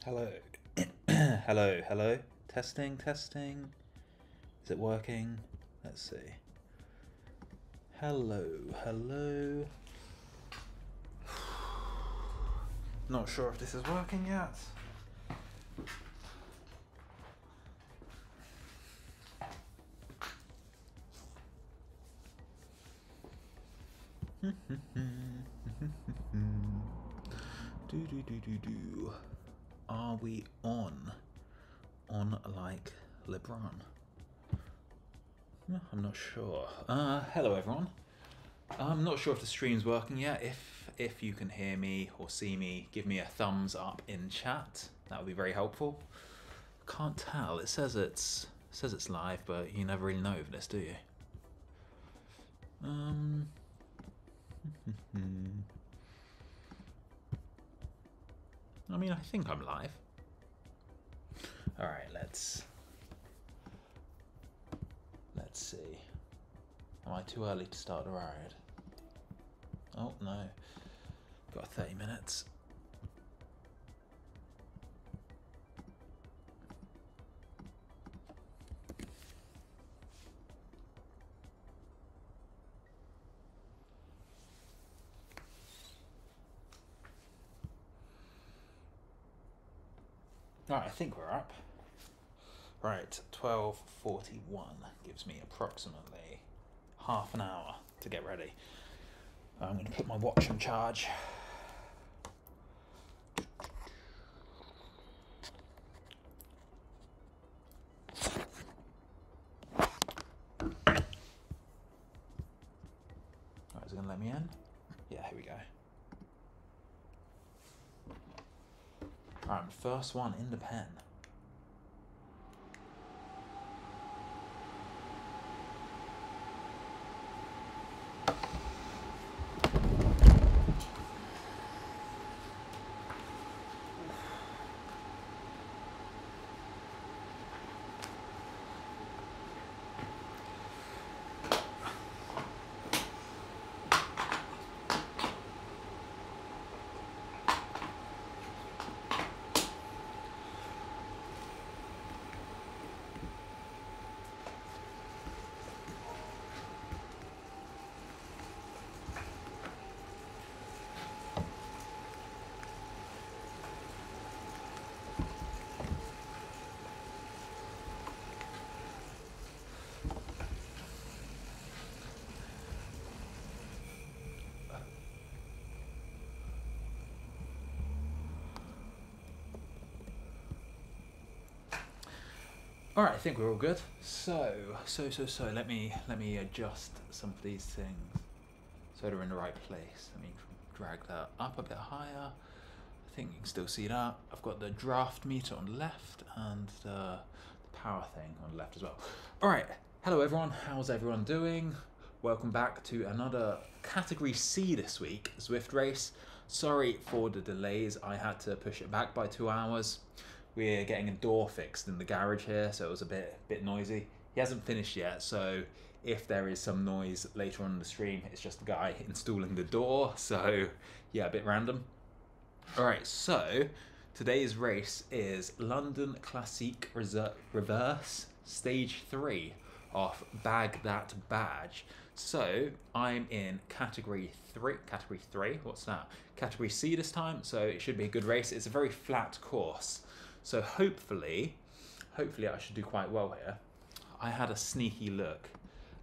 Hello. Hello, hello. Testing, testing. Is it working? Let's see. Hello, hello. Not sure if this is working yet. Do. Are we on? On like LeBron? I'm not sure. Hello everyone. I'm not sure if the stream's working yet. If you can hear me or see me, give me a thumbs up in chat. That would be very helpful. Can't tell. It says it's live, but you never really know with this, do you? I mean, I think I'm live. All right, let's see. Am I too early to start the ride? Oh no, got 30 minutes. All right, I think we're up. Right, 12:41 gives me approximately half an hour to get ready. I'm going to put my watch on charge. Alright, is it going to let me in? Yeah, here we go. Alright, first one in the pen. All right, I think we're all good. So let me adjust some of these things so they're in the right place. Let me drag that up a bit higher. I think you can still see that. I've got the draft meter on the left and the power thing on the left as well. All right, hello everyone. How's everyone doing? Welcome back to another Category C this week, Zwift race. Sorry for the delays. I had to push it back by 2 hours. We're getting a door fixed in the garage here, so it was a bit noisy. He hasn't finished yet, so if there is some noise later on in the stream, it's just the guy installing the door, so yeah, a bit random. All right, so today's race is London Classique Reverse Stage 3 off Bag That Badge. So I'm in Category 3, what's that? Category C this time, so it should be a good race. It's a very flat course. So hopefully I should do quite well here. I had a sneaky look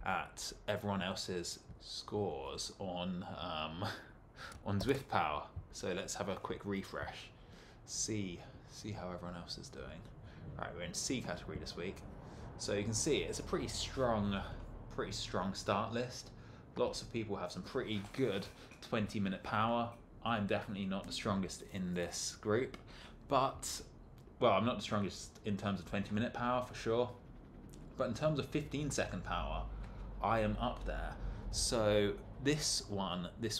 at everyone else's scores on Zwift Power. So let's have a quick refresh. See how everyone else is doing. Right, we're in C category this week. So you can see it's a pretty strong start list. Lots of people have some pretty good 20-minute power. I'm definitely not the strongest in this group, but well, I'm not the strongest in terms of 20-minute power for sure, but in terms of 15-second power, I am up there. So this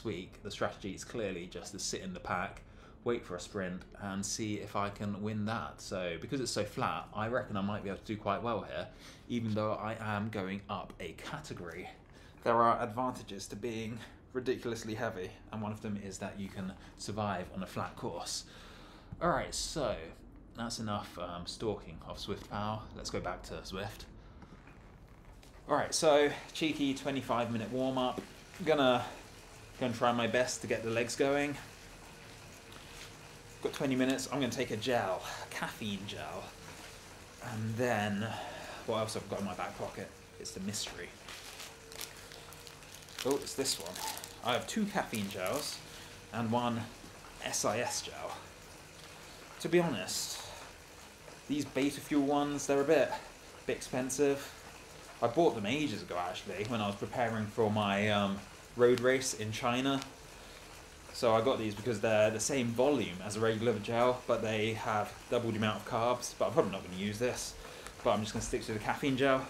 week, the strategy is clearly just to sit in the pack, wait for a sprint, and see if I can win that. So because it's so flat, I reckon I might be able to do quite well here, even though I am going up a category. There are advantages to being ridiculously heavy, and one of them is that you can survive on a flat course. Alright, so that's enough stalking of Zwift Power. Let's go back to Zwift. Alright, so cheeky 25-minute warm-up. Gonna try my best to get the legs going. Got 20 minutes. I'm gonna take a gel, a caffeine gel. And then, what else I've got in my back pocket? It's the mystery. Oh, it's this one. I have 2 caffeine gels and 1 SIS gel. To be honest, these beta fuel ones, they're a bit expensive. I bought them ages ago actually, when I was preparing for my road race in China. So I got these because they're the same volume as a regular gel, but they have double the amount of carbs. But I'm probably not going to use this, but I'm just going to stick to the caffeine gel.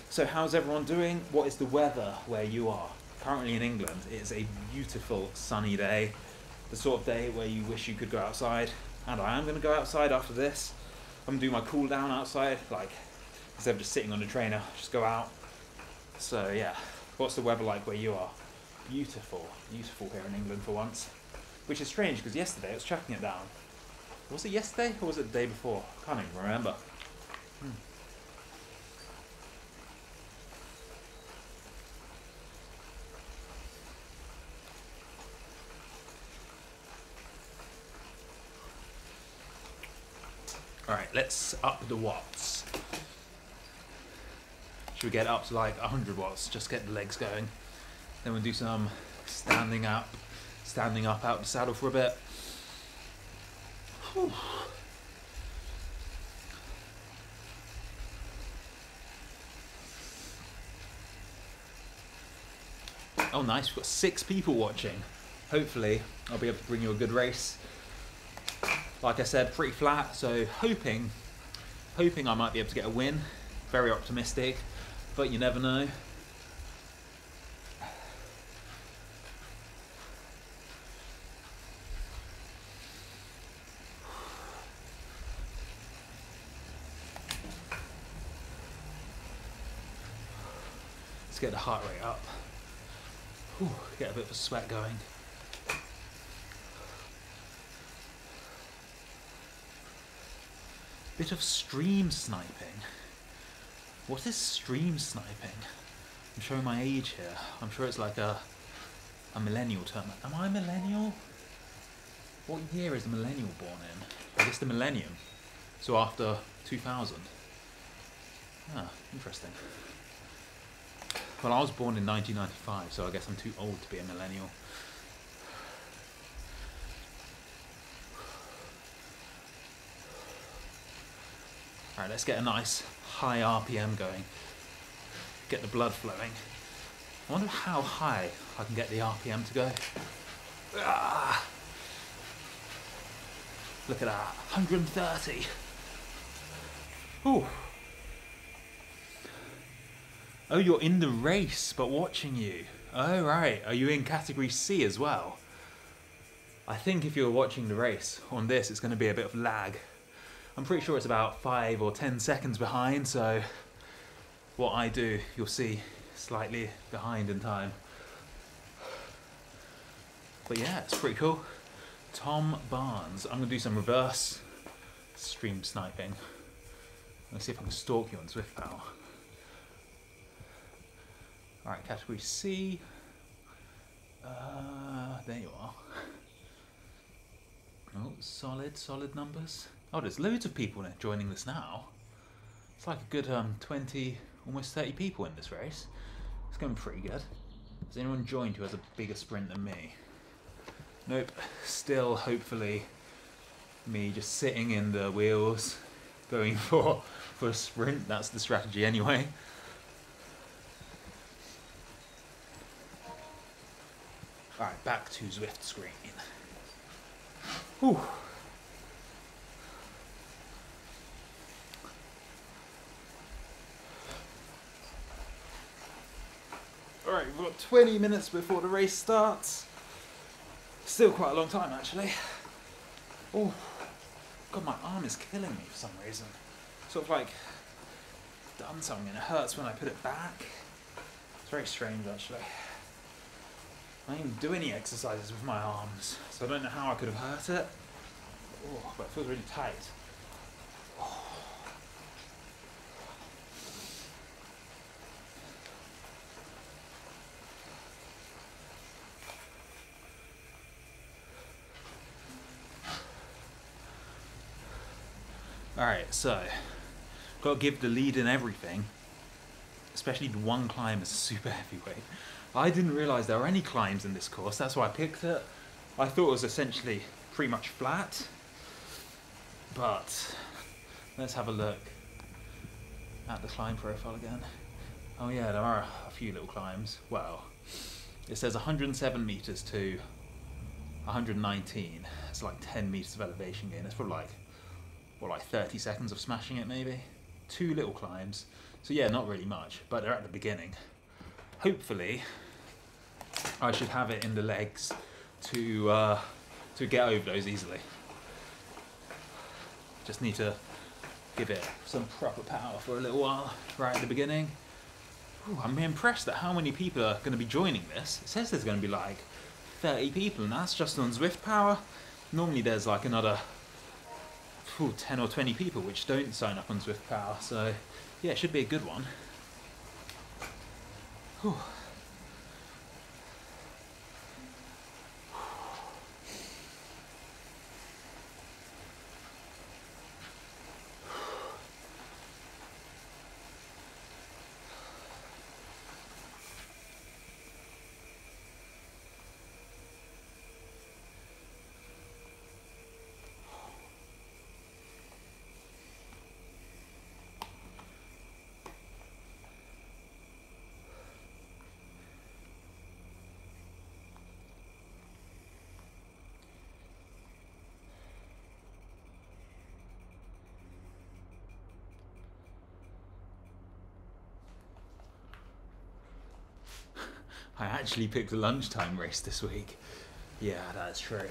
So how's everyone doing? What is the weather where you are? Currently in England, it's a beautiful sunny day. The sort of day where you wish you could go outside. And I am going to go outside after this. I'm going to do my cool down outside, like, instead of just sitting on the trainer, just go out. So yeah, what's the weather like where you are? Beautiful, beautiful here in England for once. Which is strange because yesterday it was chucking it down. Was it yesterday or was it the day before? Can't even remember. Alright, let's up the watts. Should we get up to like 100 watts? Just get the legs going. Then we'll do some standing up out the saddle for a bit. Whew. Oh nice, we've got 6 people watching. Hopefully I'll be able to bring you a good race. Like I said, pretty flat, so hoping I might be able to get a win. Very optimistic, but you never know. Let's get the heart rate up. Whew, get a bit of a sweat going. Bit of stream sniping. What is stream sniping? I'm showing my age here. I'm sure it's like a millennial term. Am I a millennial? What year is the millennial born in? I guess the millennium. So after 2000. Ah, interesting. Well, I was born in 1995, so I guess I'm too old to be a millennial. Alright, let's get a nice high RPM going. Get the blood flowing. I wonder how high I can get the RPM to go. Ah! Look at that, 130. Ooh. Oh, you're in the race, but watching you. Oh, right. Are you in category C as well? I think if you're watching the race on this, it's going to be a bit of lag. I'm pretty sure it's about 5 or 10 seconds behind, so what I do, you'll see slightly behind in time. But yeah, it's pretty cool. Tom Barnes. I'm going to do some reverse stream sniping. Let's see if I can stalk you on Zwift Power. Alright, category C. There you are. Oh, solid numbers. Oh, there's loads of people joining this now. It's like a good 20, almost 30 people in this race. It's going pretty good. Has anyone joined who has a bigger sprint than me? Nope. Still, hopefully, me just sitting in the wheels, going for a sprint. That's the strategy anyway. Alright, back to Zwift screen. Whew. Alright, we've got 20 minutes before the race starts. Still quite a long time actually. Oh, God, my arm is killing me for some reason. Sort of like done something and it hurts when I put it back. It's very strange actually. I didn't do any exercises with my arms, so I don't know how I could have hurt it. Oh, but it feels really tight. Alright, so got to give the lead in everything, especially the one climb is super heavyweight. I didn't realise there were any climbs in this course, that's why I picked it. I thought it was essentially pretty much flat, but let's have a look at the climb profile again. Oh yeah, there are a few little climbs. Well, it says 107 metres to 119. It's like 10 metres of elevation gain. It's probably like, what, like 30 seconds of smashing it maybe? 2 little climbs. So yeah, not really much, but they're at the beginning. Hopefully, I should have it in the legs to get over those easily. Just need to give it some proper power for a little while right at the beginning. Ooh, I'm impressed at how many people are going to be joining this. It says there's going to be like 30 people, and that's just on Zwift power. Normally there's like another 10 or 20 people which don't sign up on Zwift power, so yeah, it should be a good one. Whew. I actually picked a lunchtime race this week. Yeah, that's true.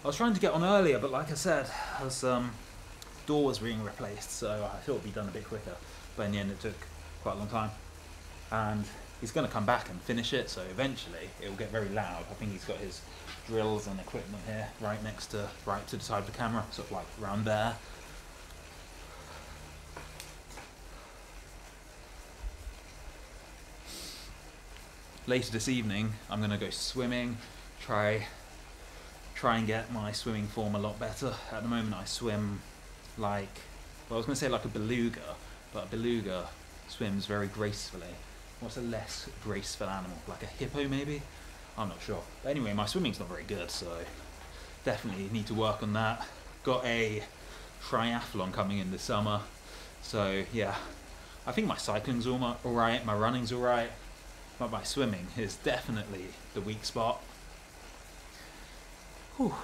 I was trying to get on earlier, but like I said, door was being replaced, so I thought it'd be done a bit quicker. But in the end, it took quite a long time. And he's going to come back and finish it, so eventually it will get very loud. I think he's got his drills and equipment here, right to the side of the camera, sort of like around there. Later this evening, I'm going to go swimming, try and get my swimming form a lot better. At the moment I swim like, well, I was going to say like a beluga, but a beluga swims very gracefully. What's a less graceful animal? Like a hippo maybe? I'm not sure. But anyway, my swimming's not very good, so definitely need to work on that. Got a triathlon coming in this summer, so yeah, I think my cycling's alright, my running's alright. But my swimming is definitely the weak spot. Whew.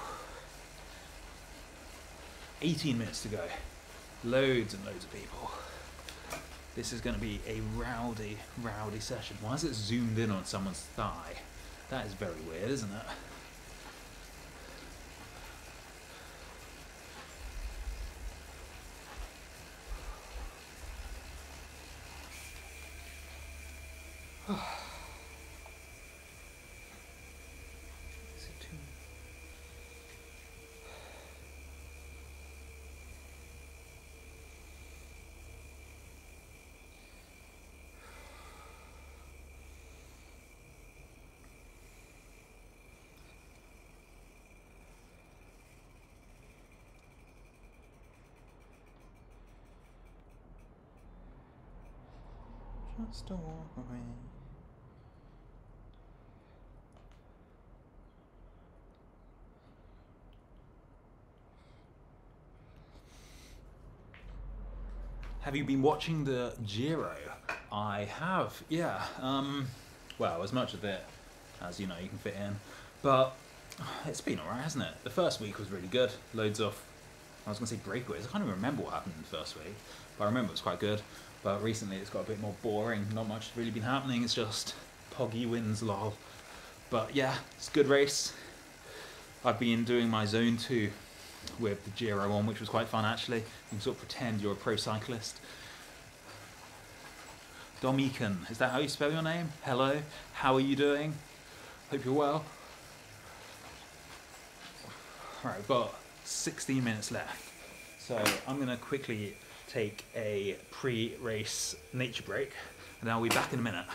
18 minutes to go. Loads and loads of people. This is going to be a rowdy, rowdy session. Why is it zoomed in on someone's thigh? That is very weird, isn't it? Just a walk away. Have you been watching the Giro? I have, yeah. Well, as much of it as you can fit in, but it's been alright, hasn't it? The first week was really good. Loads of, I was going to say breakaways. I can't even remember what happened in the first week, but I remember it was quite good. But recently it's got a bit more boring. Not much has really been happening. It's just Poggy wins, lol. But yeah, it's a good race. I've been doing my zone 2 with the Giro on, which was quite fun actually. You can sort of pretend you're a pro cyclist. Domane, is that how you spell your name? Hello, how are you doing? Hope you're well. Alright, we've got 16 minutes left. So I'm going to quickly take a pre-race nature break, and then I'll be back in a minute.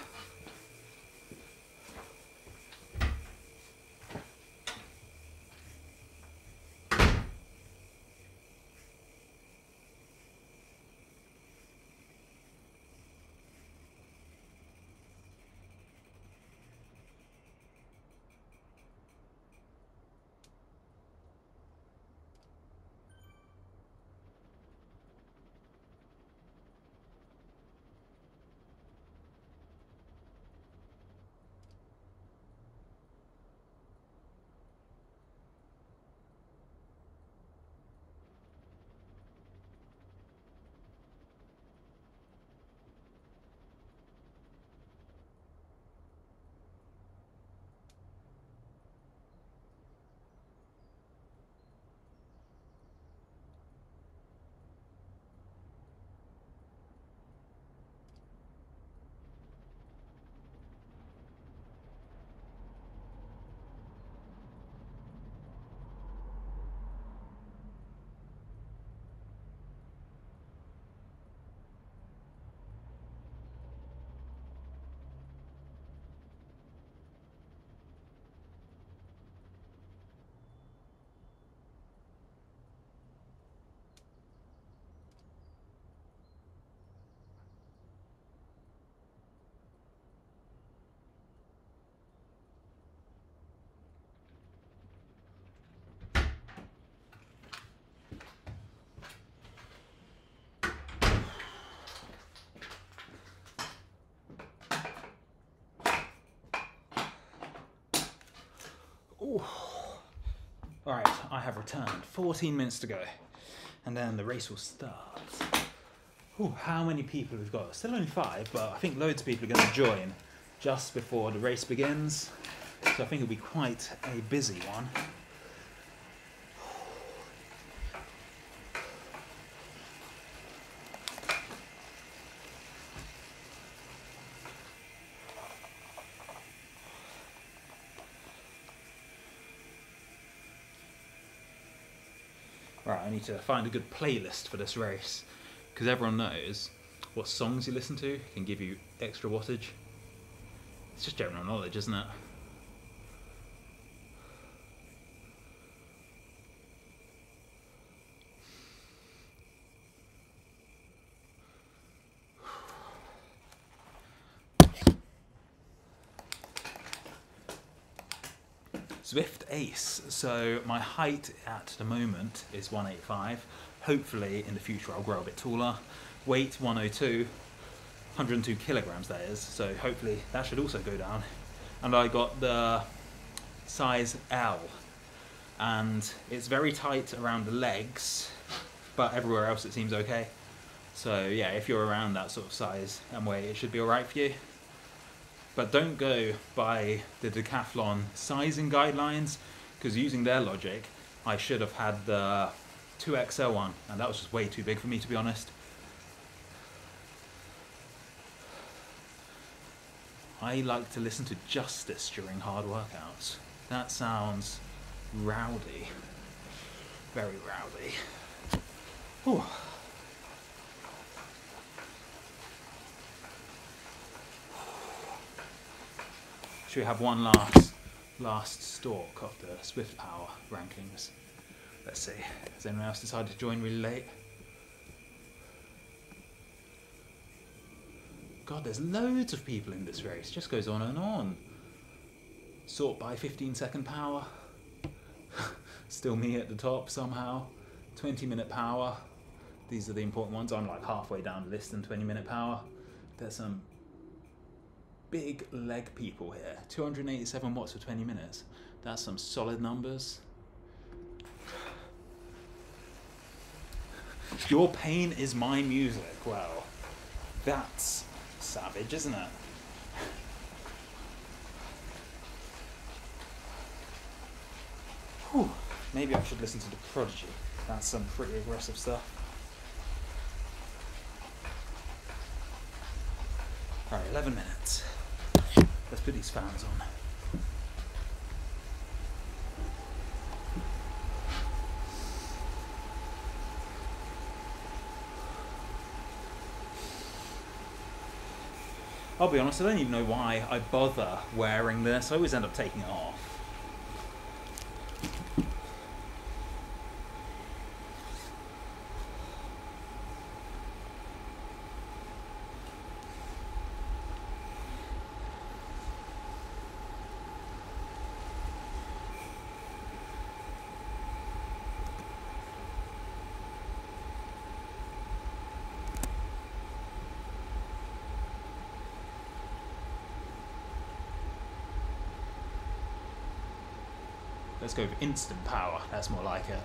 Ooh. All right, I have returned. 14 minutes to go, and then the race will start. Ooh, how many people we've got? Still only 5, but I think loads of people are going to join just before the race begins. So I think it'll be quite a busy one. Right, I need to find a good playlist for this race, because everyone knows what songs you listen to can give you extra wattage. It's just general knowledge, isn't it? Zwift Ace. So my height at the moment is 185. Hopefully in the future I'll grow a bit taller. Weight 102, 102 kilograms that is. So hopefully that should also go down. And I got the size L, and it's very tight around the legs, but everywhere else it seems okay. So yeah, if you're around that sort of size and weight, it should be alright for you. But don't go by the Decathlon sizing guidelines, because using their logic, I should have had the 2XL one, and that was just way too big for me, to be honest. I like to listen to Justice during hard workouts. That sounds rowdy. Very rowdy. Whew. Should we have one last stalk of the Zwift Power rankings? Let's see. Has anyone else decided to join really late? God, there's loads of people in this race. It just goes on and on. Sort by 15-second power. Still me at the top somehow. 20-minute power. These are the important ones. I'm like halfway down the list in 20-minute power. There's some big leg people here. 287 watts for 20 minutes. That's some solid numbers. Your pain is my music. Well, that's savage, isn't it? Whew. Maybe I should listen to The Prodigy. That's some pretty aggressive stuff. Alright, 11 minutes. Let's put these fans on. I'll be honest, I don't even know why I bother wearing this. I always end up taking it off. Let's go with instant power, that's more like it.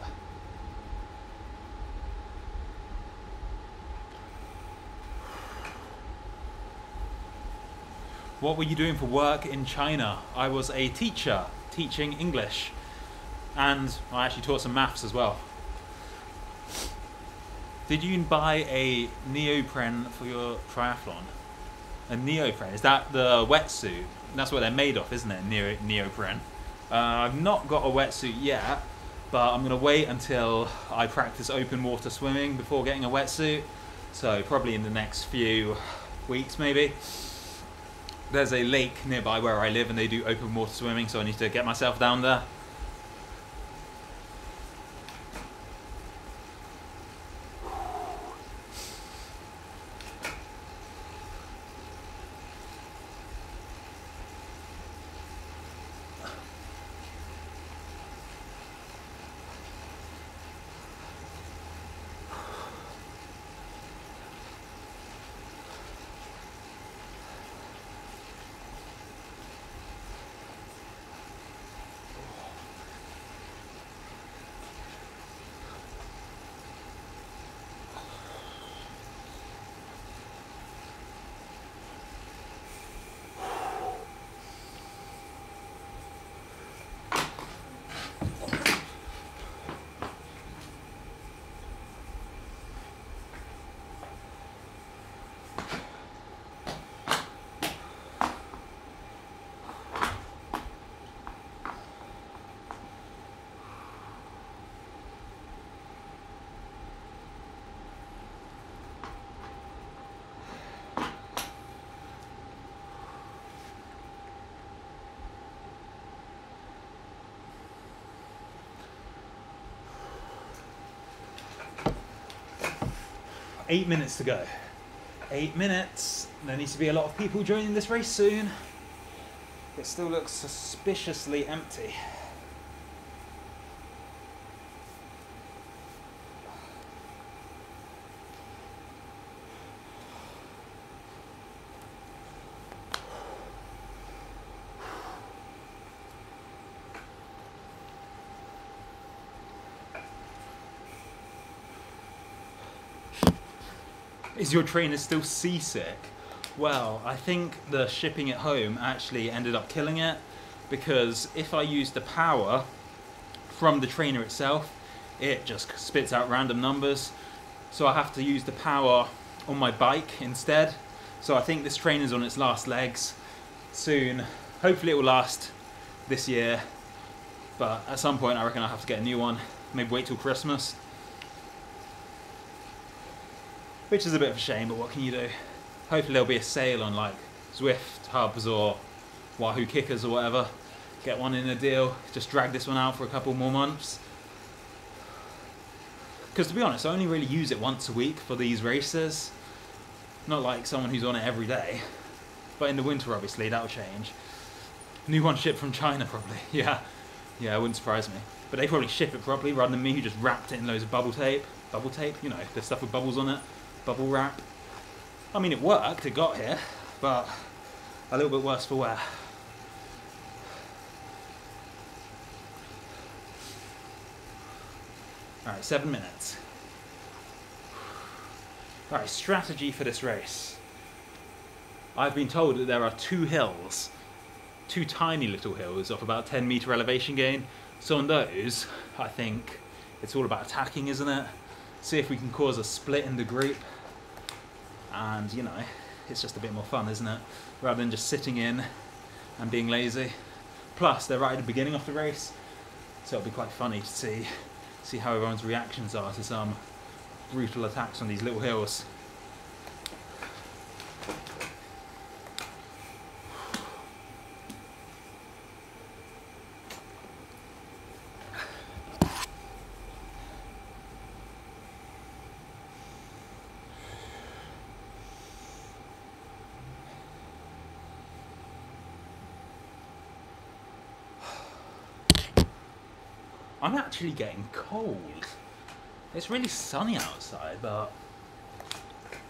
What were you doing for work in China? I was a teacher, teaching English. And I actually taught some maths as well. Did you buy a neoprene for your triathlon? A neoprene, is that the wetsuit? That's what they're made of, isn't it? Neoprene. I've not got a wetsuit yet, but I'm going to wait until I practice open water swimming before getting a wetsuit. So probably in the next few weeks maybe. There's a lake nearby where I live and they do open water swimming, so I need to get myself down there. 8 minutes to go. 8 minutes. There needs to be a lot of people joining this race soon. It still looks suspiciously empty. Is your trainer still seasick? Well, I think the shipping it home actually ended up killing it, because if I use the power from the trainer itself, it just spits out random numbers. So I have to use the power on my bike instead. So I think this trainer's on its last legs soon. Hopefully it will last this year, but at some point I reckon I'll have to get a new one. Maybe wait till Christmas. Which is a bit of a shame, but what can you do? Hopefully there'll be a sale on like Zwift hubs or Wahoo Kickers or whatever. Get one in a deal, just drag this one out for a couple more months. Because to be honest, I only really use it once a week for these races. Not like someone who's on it every day. But in the winter obviously, that'll change. New one shipped from China probably, yeah. Yeah, it wouldn't surprise me. But they probably ship it properly rather than me who just wrapped it in loads of bubble tape. Bubble tape, you know, the stuff with bubbles on it. Bubble wrap. I mean, it worked, it got here, but a little bit worse for wear. Alright, 7 minutes. Alright, strategy for this race. I've been told that there are 2 hills, 2 tiny little hills of about 10 meter elevation gain. So on those, I think it's all about attacking, isn't it? See if we can cause a split in the group. And, you know, it's just a bit more fun, isn't it? Rather than just sitting in and being lazy. Plus, they're right at the beginning of the race, so it'll be quite funny to see how everyone's reactions are to some brutal attacks on these little hills. I'm actually getting cold. It's really sunny outside, but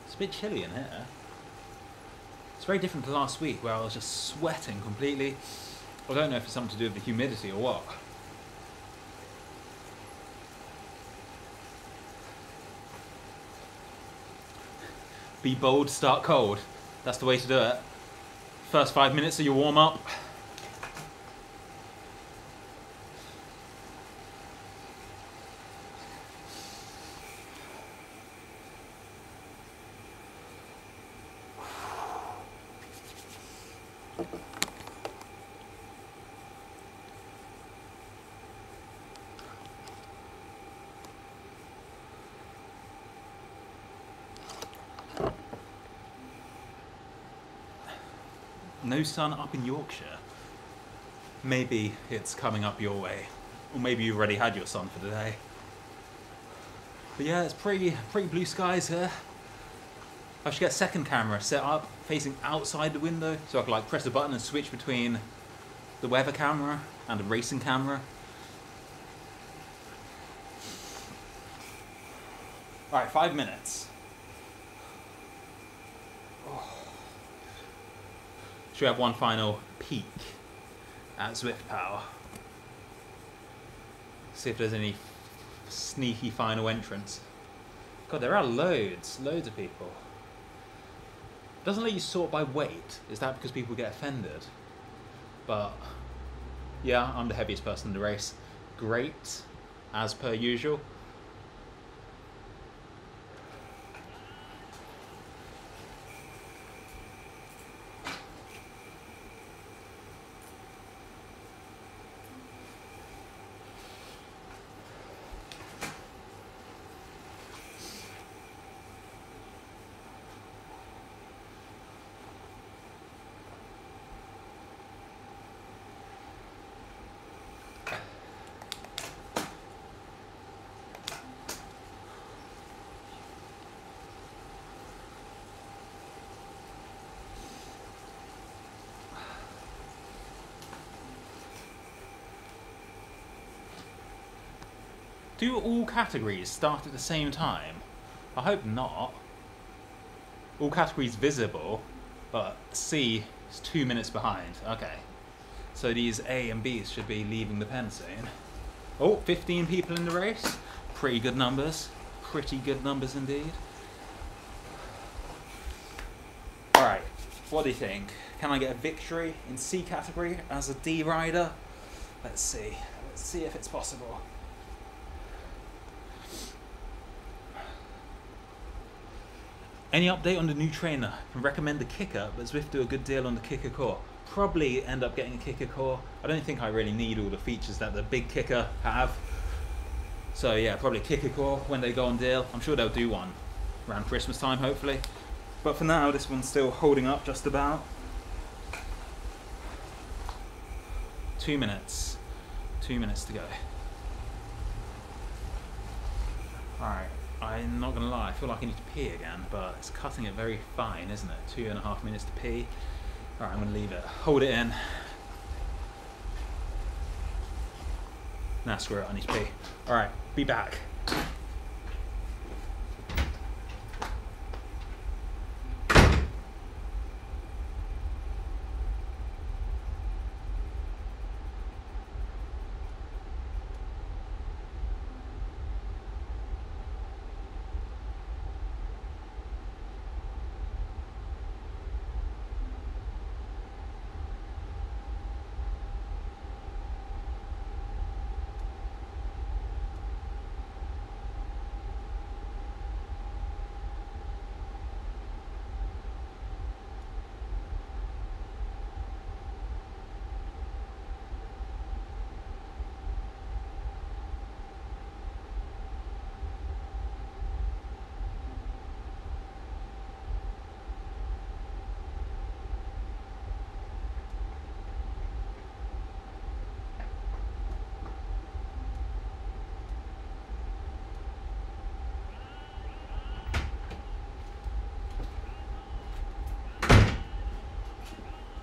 it's a bit chilly in here. It's very different to last week where I was just sweating completely. I don't know if it's something to do with the humidity or what. Be bold, start cold. That's the way to do it. First 5 minutes of your warm-up. No sun up in Yorkshire. Maybe it's coming up your way. Or maybe you've already had your sun for the day. But yeah, it's pretty blue skies here. I should get a second camera set up facing outside the window so I can like press a button and switch between the weather camera and the racing camera. Alright, 5 minutes. Should we have one final peek at Zwift Power? See if there's any sneaky final entrants. God, there are loads of people. Doesn't let you sort by weight. Is that because people get offended? But yeah, I'm the heaviest person in the race. Great, as per usual. Do all categories start at the same time? I hope not. All categories visible, but C is 2 minutes behind. Okay. So these A and Bs should be leaving the pen soon. Oh, 15 people in the race. Pretty good numbers. Pretty good numbers indeed. Alright, what do you think? Can I get a victory in C category as a D rider? Let's see. Let's see if it's possible. Any update on the new trainer? I recommend the kicker, but Zwift do a good deal on the kicker core. Probably end up getting a kicker core. I don't think I really need all the features that the big kicker have. So yeah, probably kicker core when they go on deal. I'm sure they'll do one around Christmas time, hopefully. But for now, this one's still holding up just about. 2 minutes. 2 minutes to go. Alright, I'm not gonna lie, I feel like I need to pee again, but it's cutting it very fine, isn't it? 2.5 minutes to pee. Alright, I'm gonna leave it. Hold it in. Nah, screw it, I need to pee. Alright, be back.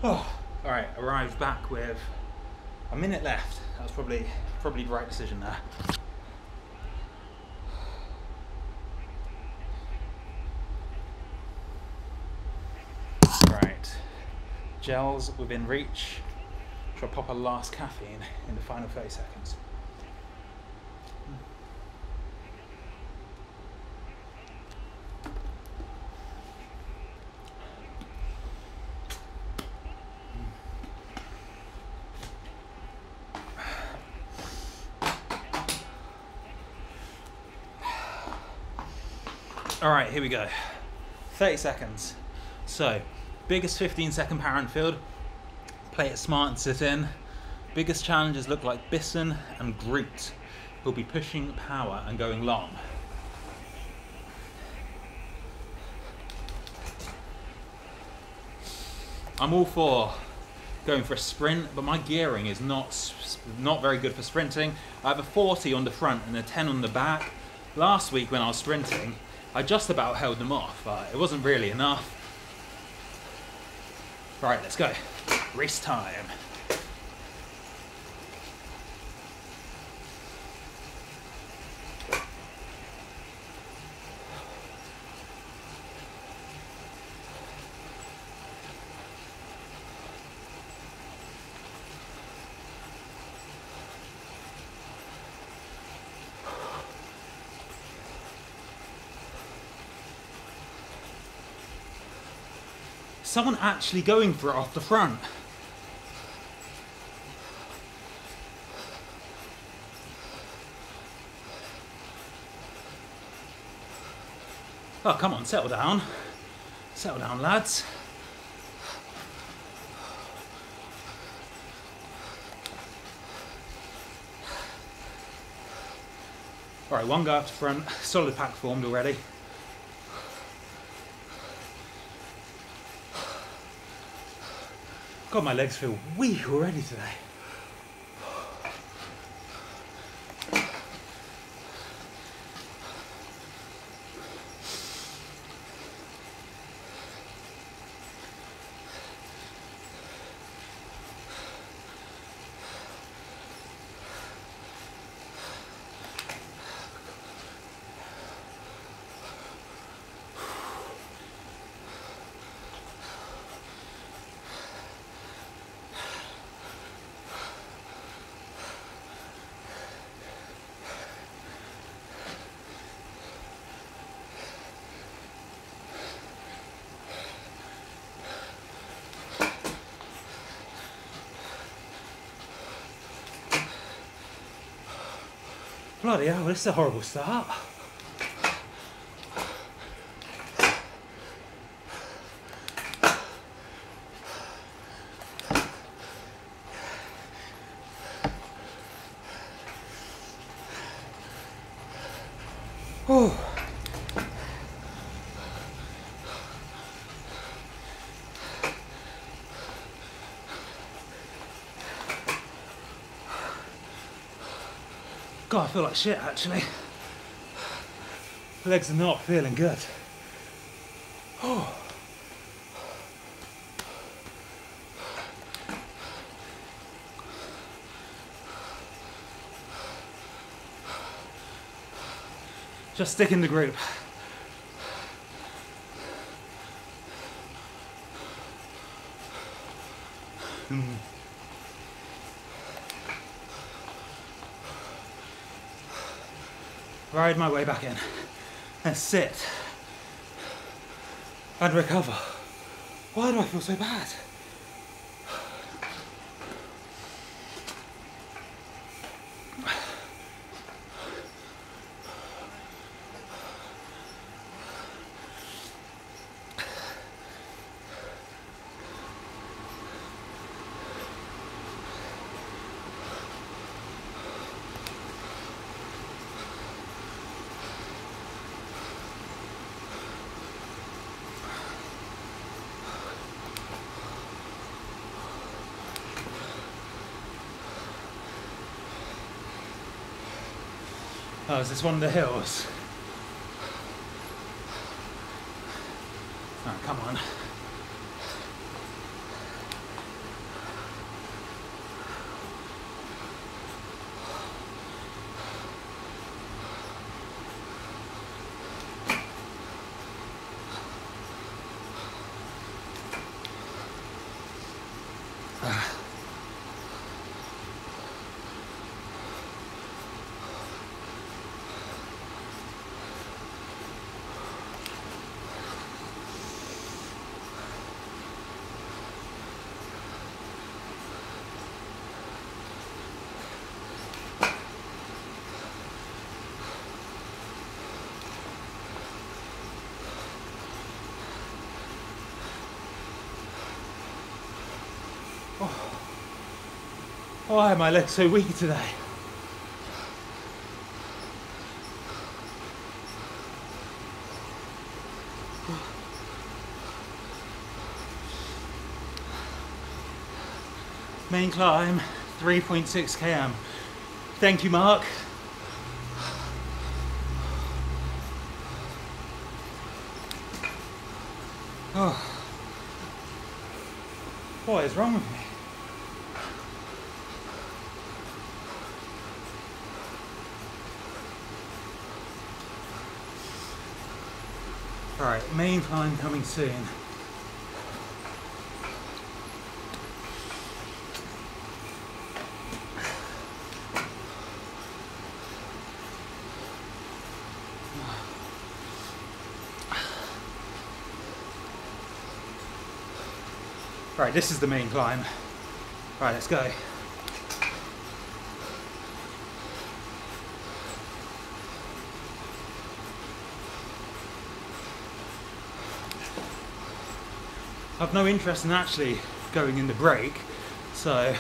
Oh, alright, arrived back with a minute left. That was probably the right decision there. Right, gels within reach. Shall I pop a last caffeine in the final 30 seconds? Alright, here we go. 30 seconds. So, biggest 15-second power and field. Play it smart and sit in. Biggest challenges look like Bisson and Groot, who'll be pushing power and going long. I'm all for going for a sprint, but my gearing is not very good for sprinting. I have a 40 on the front and a 10 on the back. Last week when I was sprinting, I just about held them off, but it wasn't really enough. Right, let's go. Race time. Someone actually going for it off the front. Oh, come on, settle down. Settle down, lads. All right, one go up to front. Solid pack formed already. God, my legs feel weak already today. Bloody hell, this is a horrible start. Oh. God, I feel like shit actually. Legs are not feeling good. Oh. Just stick in the group. Ride my way back in and sit and recover. Why do I feel so bad? Oh, is this one of the hills? Oh, come on. Why are my legs so weak today? Main climb, 3.6 km. Thank you, Mark. Oh. What is wrong with me? Right, main climb coming soon. Right, this is the main climb. Right, let's go. I've no interest in actually going in the break, so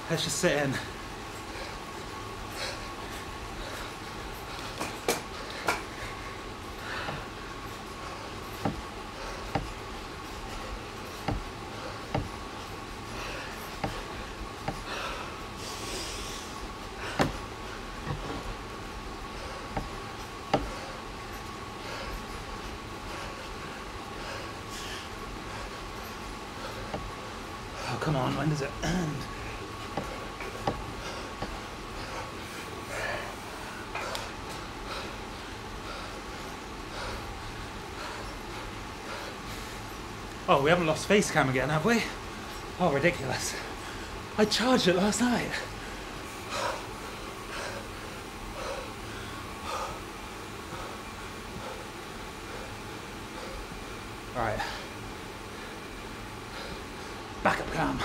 let's just sit in. Oh, come on, when does it end? Oh, we haven't lost face cam again, have we? Oh, ridiculous. I charged it last night. Right. Backup cam.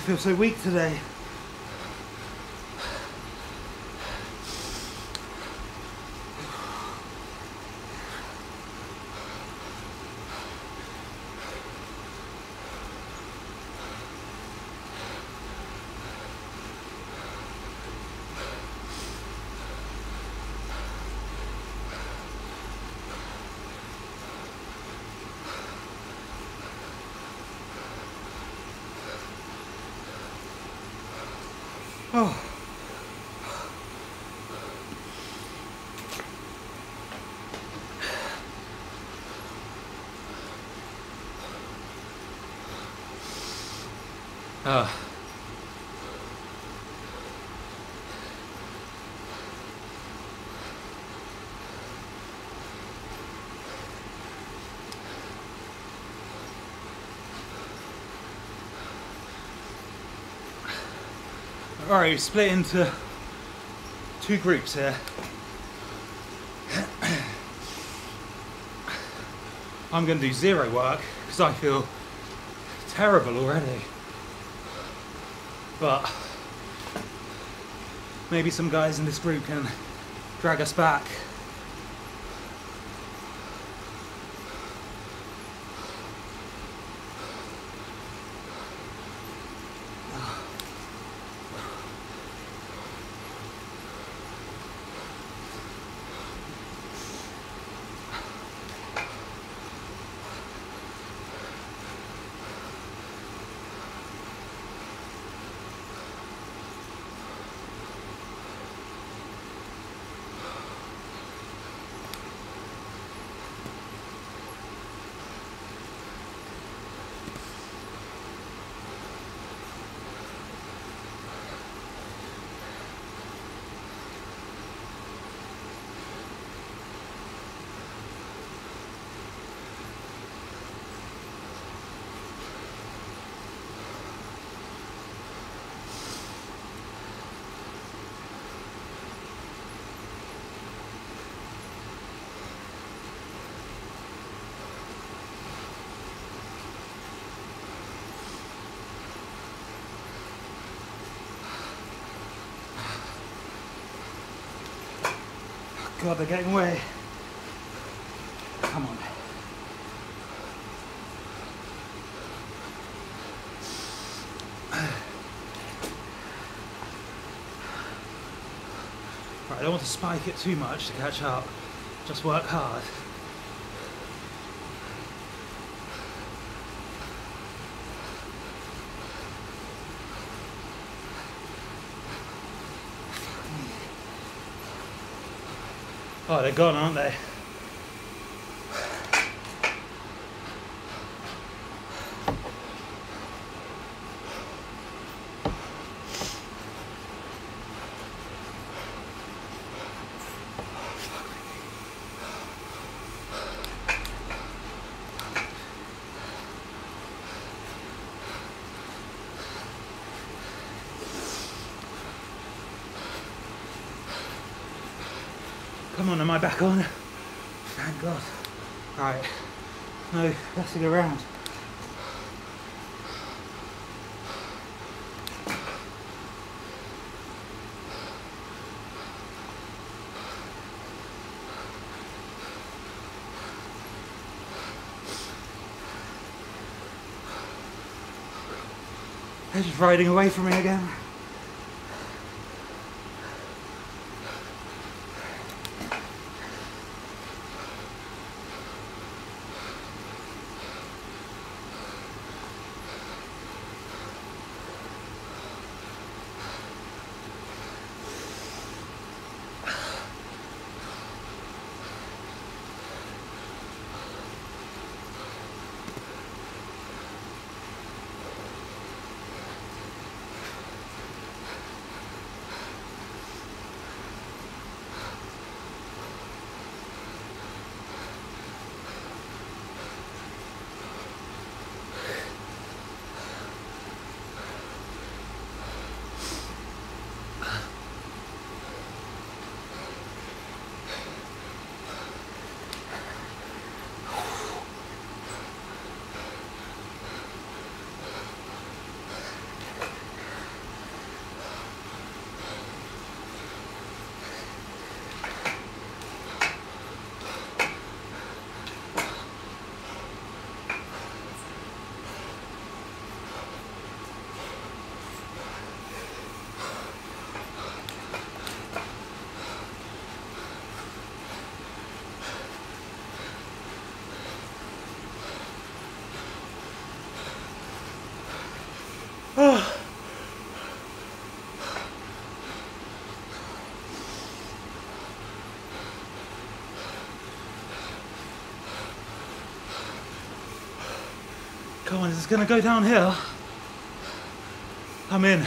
feel so weak today. Oh. Alright, we split into two groups here. I'm going to do zero work because I feel terrible already. But maybe some guys in this group can drag us back. God, they're getting away. Come on. Right, I don't want to spike it too much to catch up. Just work hard. Oh, they're gone, aren't they? Come on, am I back on? Thank God. Right. No, messing around. They're just riding away from me again. Come on, it's gonna go downhill. I'm in.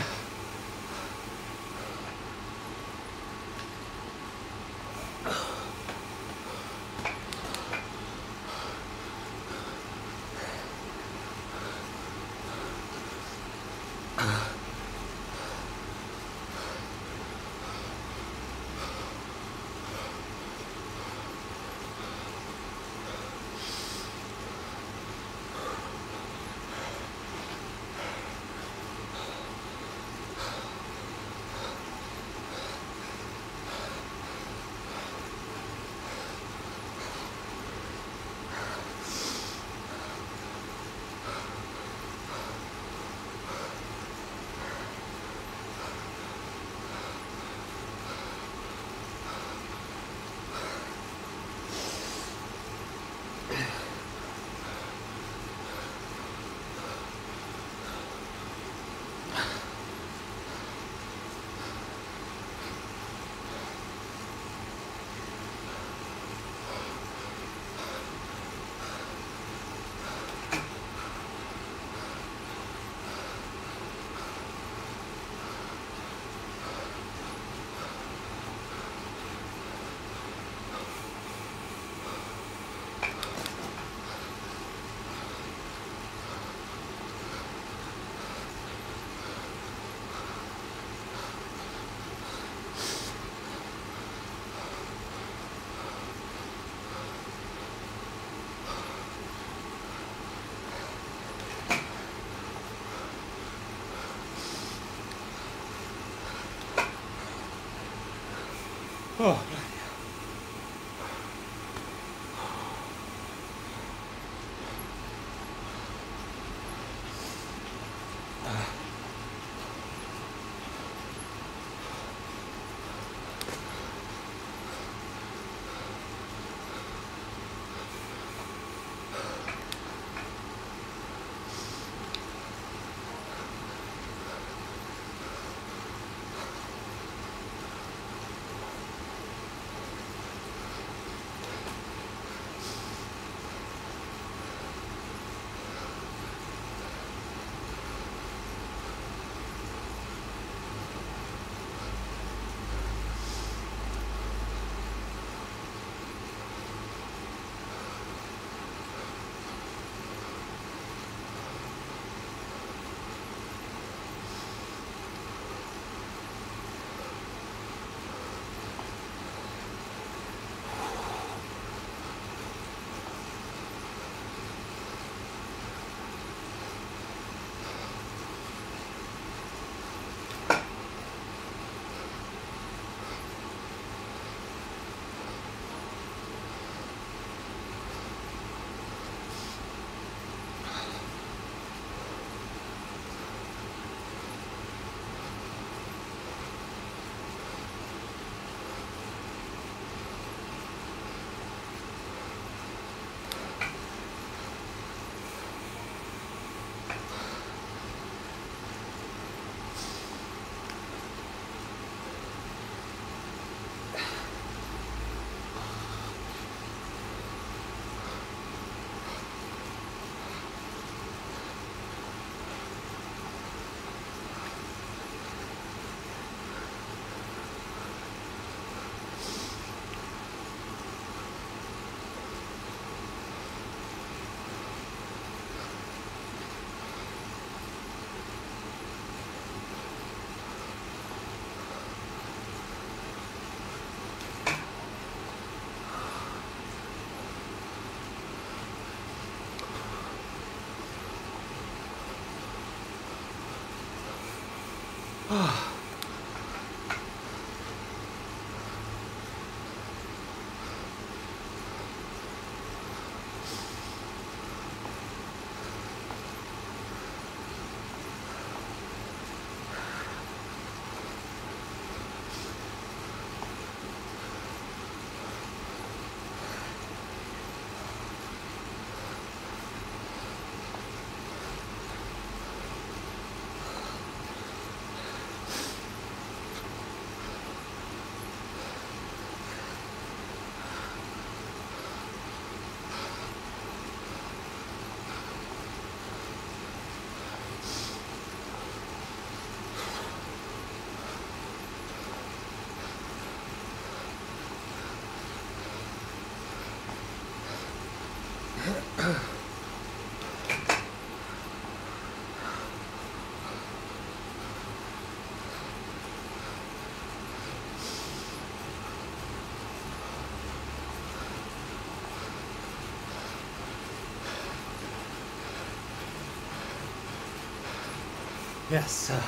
Oh. Yes, sir.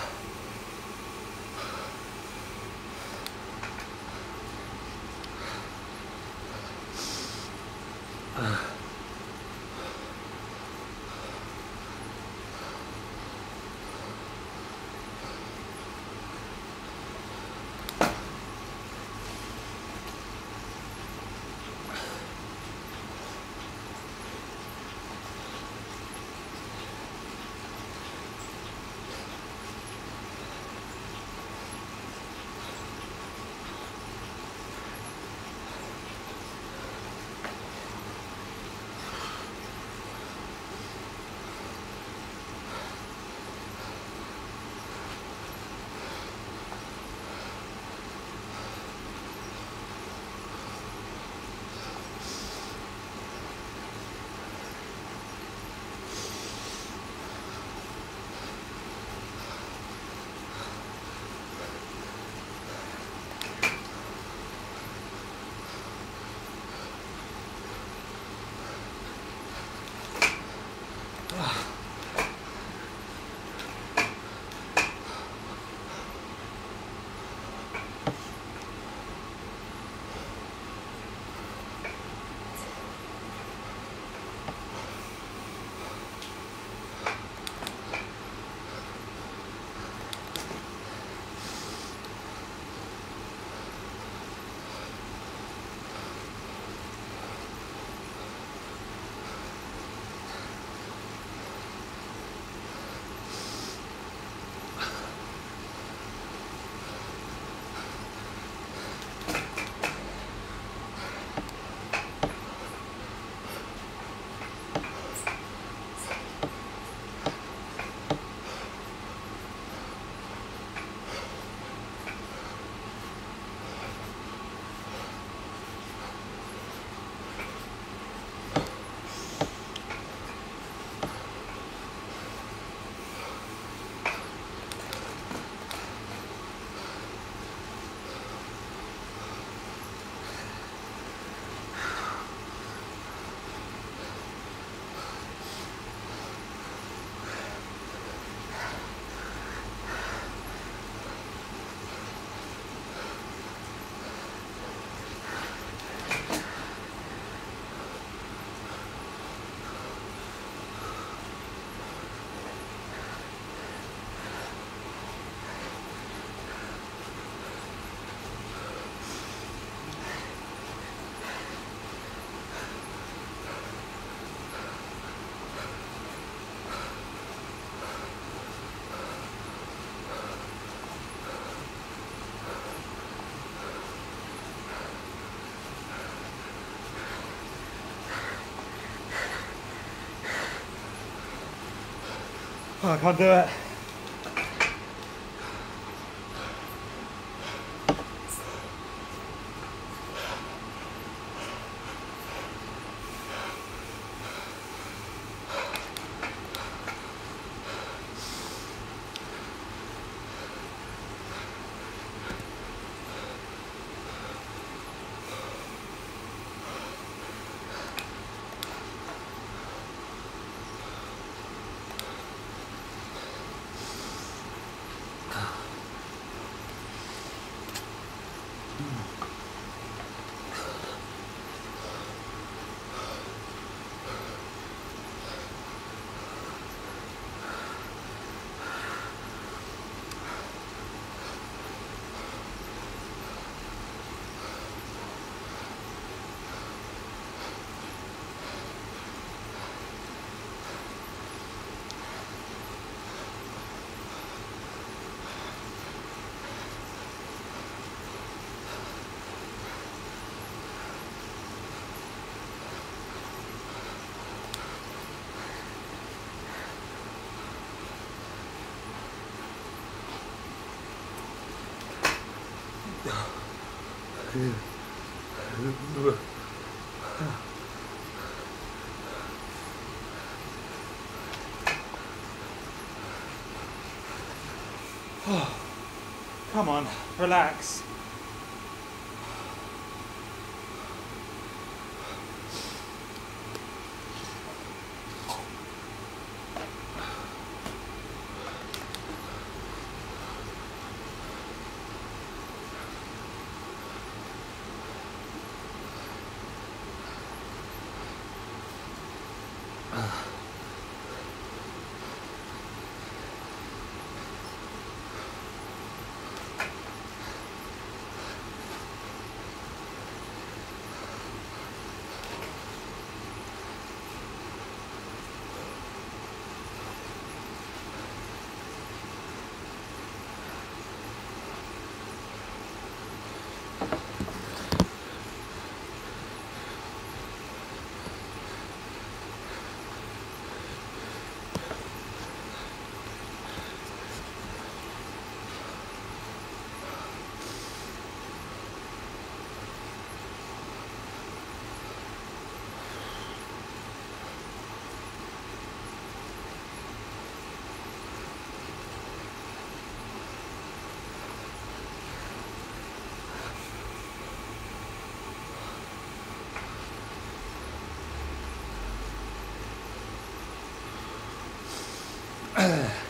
Oh, I can't do it. Oh, come on, relax.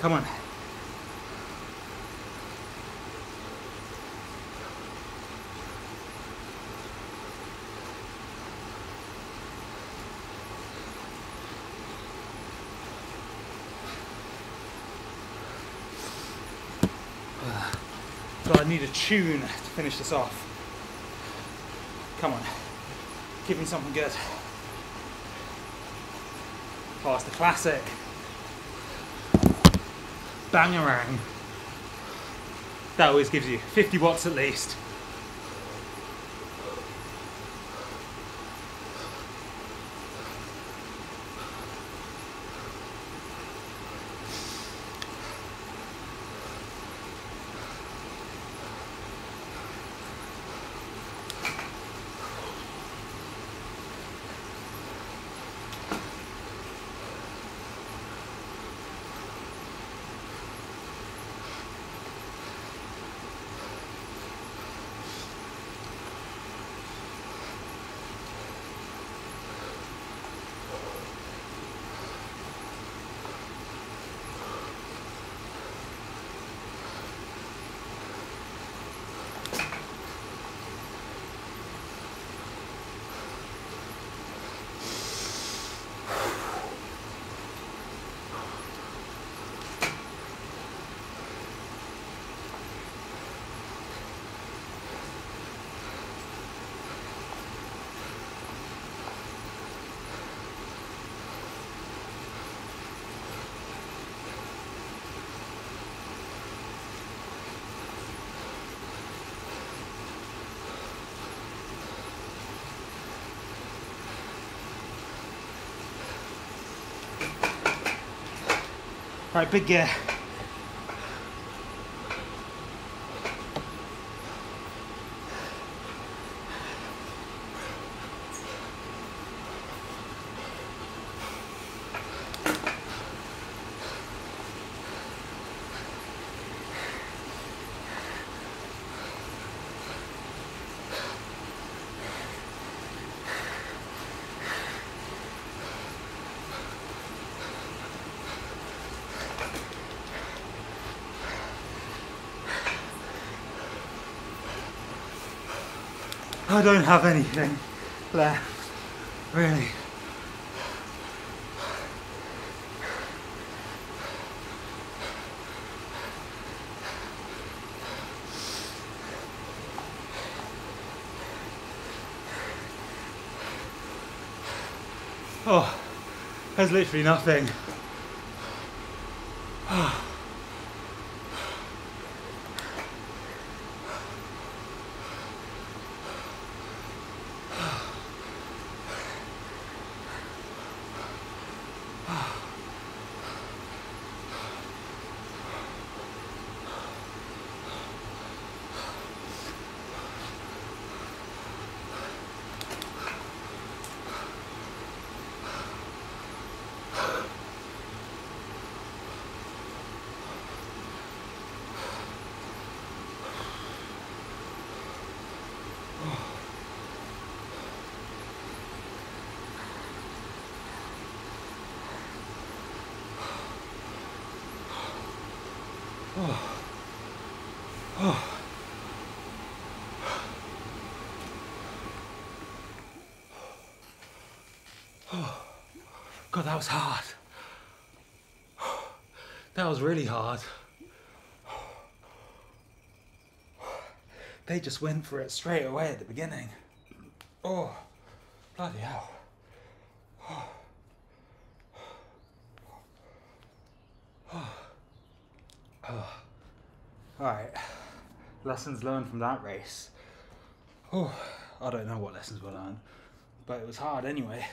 Come on. God, I need a tune to finish this off. Come on. Give me something good. Oh, it's the classic. Bangarang. That always gives you 50 watts at least. Right, big gear. I don't have anything left, really. Oh, there's literally nothing. Oh. Oh. Oh. God, that was hard. That was really hard. They just went for it straight away at the beginning. Oh, bloody hell. Alright, lessons learned from that race. Oh, I don't know what lessons were learned, but it was hard anyway.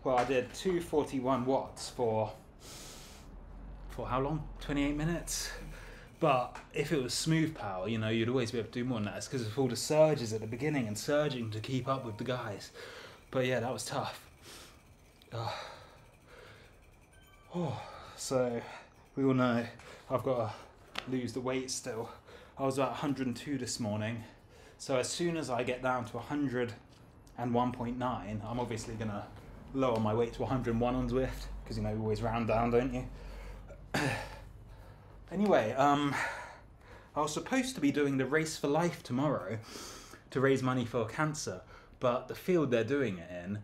Well, I did 241 watts for how long? 28 minutes? But if it was smooth power, you know, you'd always be able to do more than that. It's because of all the surges at the beginning and surging to keep up with the guys. But yeah, that was tough. So we all know I've got to lose the weight still. I was about 102 this morning. So as soon as I get down to 101.9, I'm obviously going to lower my weight to 101 on Zwift, because you know you always round down, don't you? Anyway, I was supposed to be doing the Race for Life tomorrow to raise money for cancer, but the field they're doing it in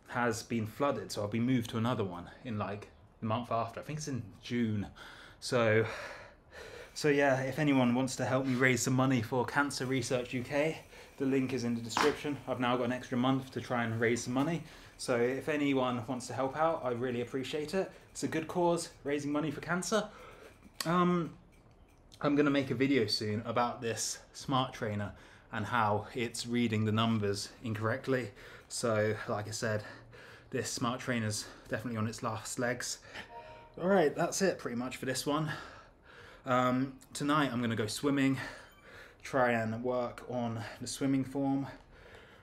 has been flooded, so I'll be moved to another one in like the month after. I think it's in June. So yeah, if anyone wants to help me raise some money for Cancer Research UK, the link is in the description. I've now got an extra month to try and raise some money. So if anyone wants to help out, I really appreciate it. It's a good cause, raising money for cancer. I'm going to make a video soon about this smart trainer and how it's reading the numbers incorrectly. So like I said, this smart trainer's definitely on its last legs. Alright, that's it pretty much for this one. Tonight I'm going to go swimming, try and work on the swimming form,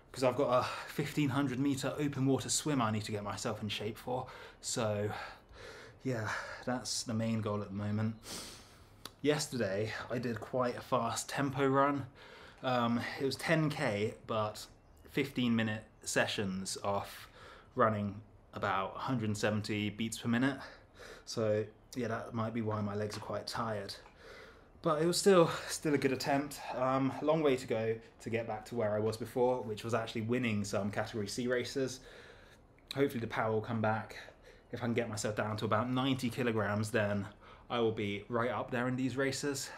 because I've got a 1500 meter open water swim I need to get myself in shape for. So yeah, that's the main goal at the moment. Yesterday I did quite a fast tempo run. It was 10k, but 15-minute sessions of running about 170 beats per minute. So yeah, that might be why my legs are quite tired. But it was still a good attempt. A long way to go to get back to where I was before, which was actually winning some Category C races. Hopefully the power will come back. If I can get myself down to about 90 kilograms, then I will be right up there in these races.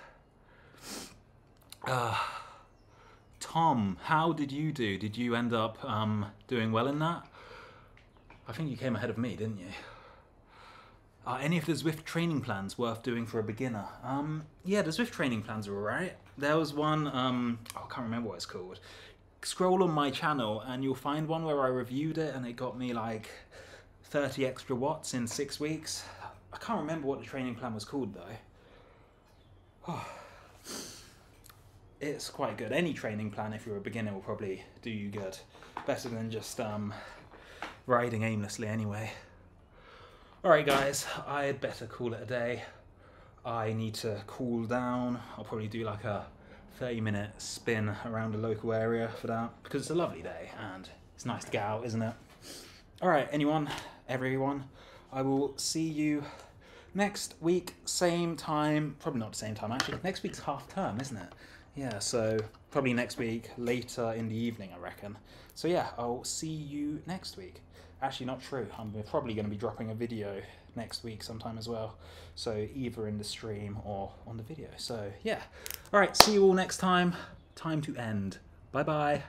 Tom, how did you do? Did you end up doing well in that? I think you came ahead of me, didn't you? Are any of the Zwift training plans worth doing for a beginner? Yeah, the Zwift training plans are alright. There was one, I can't remember what it's called. Scroll on my channel and you'll find one where I reviewed it and it got me like 30 extra watts in 6 weeks. I can't remember what the training plan was called though. It's quite good. Any training plan, if you're a beginner, will probably do you good. Better than just riding aimlessly anyway. Alright guys, I'd better call it a day. I need to cool down. I'll probably do like a 30-minute spin around the local area for that, because it's a lovely day and it's nice to get out, isn't it? Alright, everyone, I will see you next week, same time. Probably not the same time, actually. Next week's half term, isn't it? Yeah, so probably next week, later in the evening, I reckon. So yeah, I'll see you next week. Actually, not true. I'm probably going to be dropping a video next week sometime as well. So either in the stream or on the video. So yeah. Alright, see you all next time. Time to end. Bye-bye.